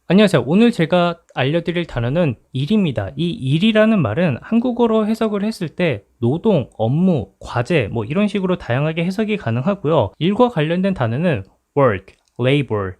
안녕하세요. 오늘 제가 알려드릴 단어는 일입니다. 이 일이라는 말은 한국어로 해석을 했을 때 노동, 업무, 과제 뭐 이런 식으로 다양하게 해석이 가능하고요. 일과 관련된 단어는 work, labor,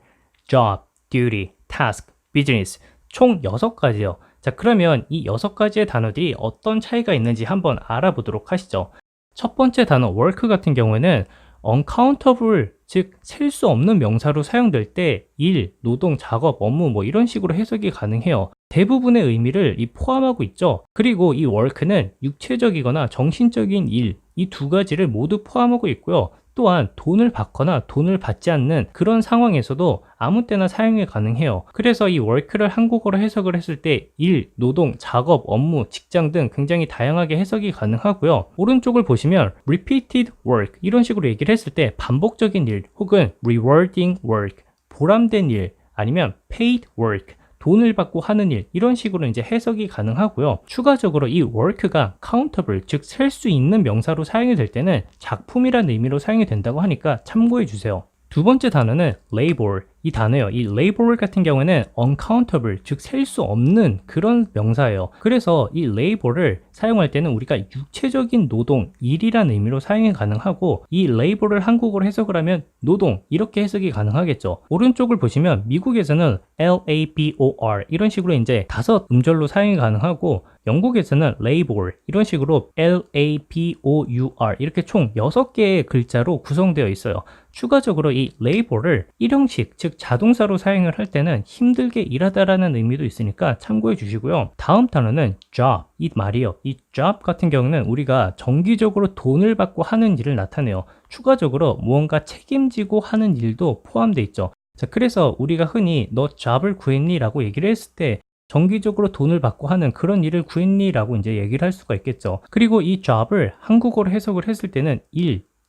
job, duty, task, business 총 6가지요. 자, 그러면 이 6가지의 단어들이 어떤 차이가 있는지 한번 알아보도록 하시죠. 첫 번째 단어 work 같은 경우에는 uncountable, 즉 셀 수 없는 명사로 사용될 때 일, 노동, 작업, 업무 뭐 이런 식으로 해석이 가능해요. 대부분의 의미를 포함하고 있죠. 그리고 이 work는 육체적이거나 정신적인 일, 이 두 가지를 모두 포함하고 있고요. 또한 돈을 받거나 돈을 받지 않는 그런 상황에서도 아무 때나 사용이 가능해요. 그래서 이 work를 한국어로 해석을 했을 때 일, 노동, 작업, 업무, 직장 등 굉장히 다양하게 해석이 가능하고요. 오른쪽을 보시면 repeated work 이런 식으로 얘기를 했을 때 반복적인 일 혹은 rewarding work 보람된 일 아니면 paid work 돈을 받고 하는 일 이런 식으로 이제 해석이 가능하고요. 추가적으로 이 work가 countable 즉 셀 수 있는 명사로 사용이 될 때는 작품이라는 의미로 사용이 된다고 하니까 참고해 주세요. 두 번째 단어는 labor 이 단어요. 이 labor 같은 경우에는 uncountable 즉 셀 수 없는 그런 명사예요. 그래서 이 labor를 사용할 때는 우리가 육체적인 노동, 일이라는 의미로 사용이 가능하고 이 labor를 한국어로 해석을 하면 노동 이렇게 해석이 가능하겠죠. 오른쪽을 보시면 미국에서는 labor 이런 식으로 이제 5음절로 사용이 가능하고 영국에서는 labor 이런 식으로 labor 이렇게 총 6개의 글자로 구성되어 있어요. 추가적으로 이 labor를 일형식 즉 자동사로 사용을 할 때는 힘들게 일하다라는 의미도 있으니까 참고해 주시고요. 다음 단어는 job 이 말이요. 이 job 같은 경우는 우리가 정기적으로 돈을 받고 하는 일을 나타내요. 추가적으로 무언가 책임지고 하는 일도 포함되어 있죠. 자, 그래서 우리가 흔히 너 job을 구했니? 라고 얘기를 했을 때 정기적으로 돈을 받고 하는 그런 일을 구했니? 라고 이제 얘기를 할 수가 있겠죠. 그리고 이 job을 한국어로 해석을 했을 때는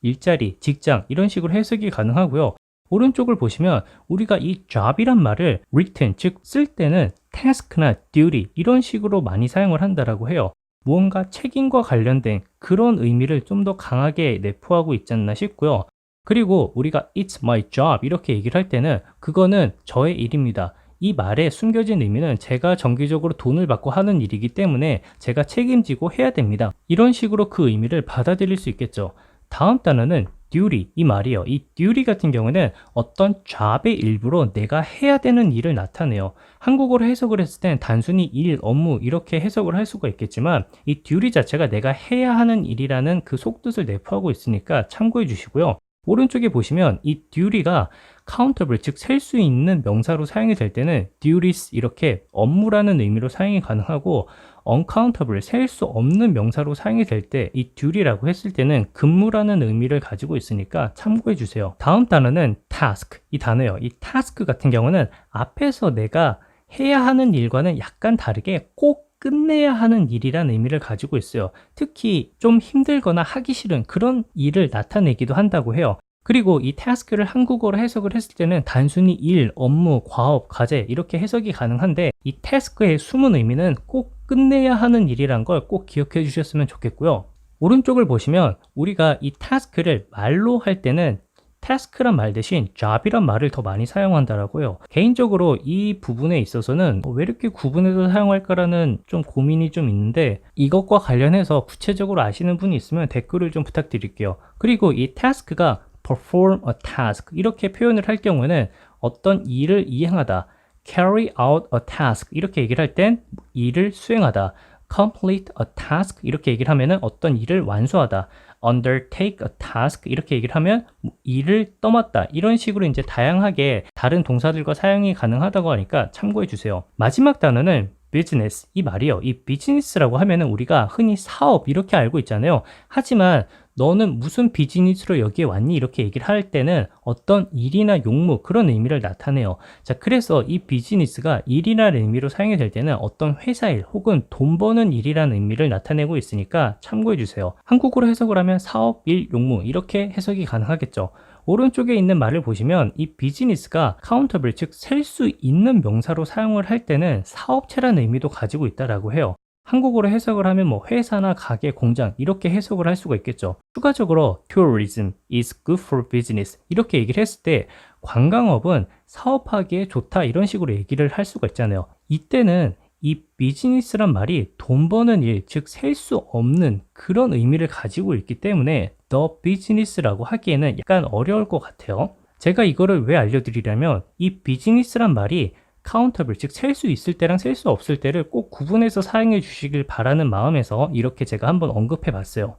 일자리, 직장 이런 식으로 해석이 가능하고요. 오른쪽을 보시면 우리가 이 job이란 말을 written 즉 쓸 때는 task나 duty 이런 식으로 많이 사용을 한다라고 해요. 무언가 책임과 관련된 그런 의미를 좀 더 강하게 내포하고 있지 않나 싶고요. 그리고 우리가 it's my job 이렇게 얘기를 할 때는 그거는 저의 일입니다. 이 말에 숨겨진 의미는 제가 정기적으로 돈을 받고 하는 일이기 때문에 제가 책임지고 해야 됩니다. 이런 식으로 그 의미를 받아들일 수 있겠죠. 다음 단어는 duty 이 말이에요. 이 duty 같은 경우는 어떤 job의 일부로 내가 해야 되는 일을 나타내요. 한국어로 해석을 했을 땐 단순히 일, 업무 이렇게 해석을 할 수가 있겠지만 이 duty 자체가 내가 해야 하는 일이라는 그 속뜻을 내포하고 있으니까 참고해 주시고요. 오른쪽에 보시면 이 duty가 countable 즉 셀 수 있는 명사로 사용이 될 때는 duties 이렇게 업무라는 의미로 사용이 가능하고 uncountable 셀 수 없는 명사로 사용이 될 때 이 duty라고 했을 때는 근무라는 의미를 가지고 있으니까 참고해 주세요. 다음 단어는 task 이 단어예요. 이 task 같은 경우는 앞에서 내가 해야 하는 일과는 약간 다르게 꼭 끝내야 하는 일이라는 의미를 가지고 있어요. 특히 좀 힘들거나 하기 싫은 그런 일을 나타내기도 한다고 해요. 그리고 이 task를 한국어로 해석을 했을 때는 단순히 일, 업무, 과업, 과제 이렇게 해석이 가능한데 이 task의 숨은 의미는 꼭 끝내야 하는 일이란 걸 꼭 기억해 주셨으면 좋겠고요. 오른쪽을 보시면 우리가 이 task를 말로 할 때는 task란 말 대신 job이란 말을 더 많이 사용한다라고 해요. 개인적으로 이 부분에 있어서는 왜 이렇게 구분해서 사용할까라는 좀 고민이 좀 있는데 이것과 관련해서 구체적으로 아시는 분이 있으면 댓글을 좀 부탁드릴게요. 그리고 이 task가 perform a task 이렇게 표현을 할 경우에는 어떤 일을 이행하다 carry out a task 이렇게 얘기를 할 땐 일을 수행하다 complete a task 이렇게 얘기를 하면은 어떤 일을 완수하다 undertake a task 이렇게 얘기를 하면 일을 떠맡다 이런 식으로 이제 다양하게 다른 동사들과 사용이 가능하다고 하니까 참고해 주세요. 마지막 단어는 business 이 말이요. 이 비즈니스라고 하면은 우리가 흔히 사업 이렇게 알고 있잖아요. 하지만 너는 무슨 비즈니스로 여기에 왔니? 이렇게 얘기를 할 때는 어떤 일이나 용무 그런 의미를 나타내요. 자, 그래서 이 비즈니스가 일이라는 의미로 사용이 될 때는 어떤 회사 일 혹은 돈 버는 일이라는 의미를 나타내고 있으니까 참고해 주세요. 한국어로 해석을 하면 사업, 일, 용무 이렇게 해석이 가능하겠죠. 오른쪽에 있는 말을 보시면 이 비즈니스가 countable 즉 셀 수 있는 명사로 사용을 할 때는 사업체라는 의미도 가지고 있다라고 해요. 한국어로 해석을 하면 뭐 회사나 가게, 공장 이렇게 해석을 할 수가 있겠죠. 추가적으로 tourism is good for business 이렇게 얘기를 했을 때 관광업은 사업하기에 좋다 이런 식으로 얘기를 할 수가 있잖아요. 이때는 이 비즈니스란 말이 돈 버는 일, 즉 셀 수 없는 그런 의미를 가지고 있기 때문에 the business라고 하기에는 약간 어려울 것 같아요. 제가 이거를 왜 알려드리려면 이 비즈니스란 말이 카운터블, 즉 셀 수 있을 때랑 셀 수 없을 때를 꼭 구분해서 사용해 주시길 바라는 마음에서 이렇게 제가 한번 언급해 봤어요.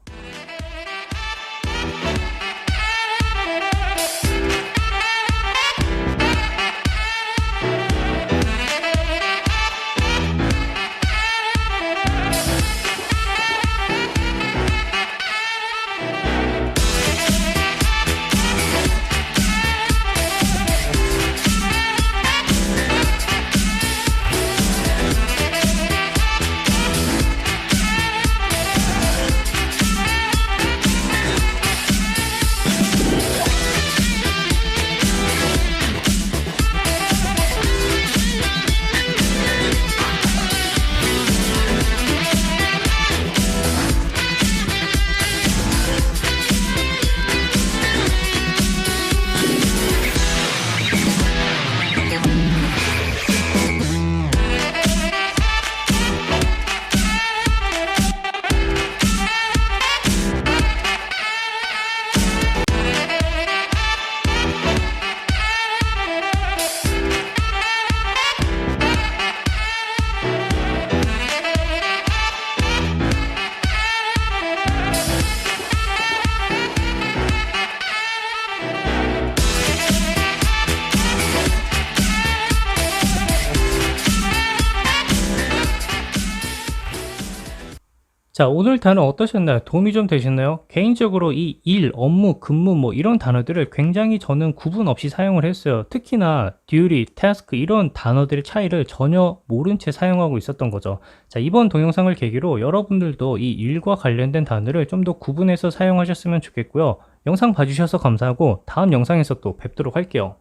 자, 오늘 단어 어떠셨나요? 도움이 좀 되셨나요? 개인적으로 이 일, 업무, 근무 뭐 이런 단어들을 굉장히 저는 구분 없이 사용을 했어요. 특히나 duty, task 이런 단어들의 차이를 전혀 모른 채 사용하고 있었던 거죠. 자, 이번 동영상을 계기로 여러분들도 이 일과 관련된 단어를 좀 더 구분해서 사용하셨으면 좋겠고요. 영상 봐주셔서 감사하고 다음 영상에서 또 뵙도록 할게요.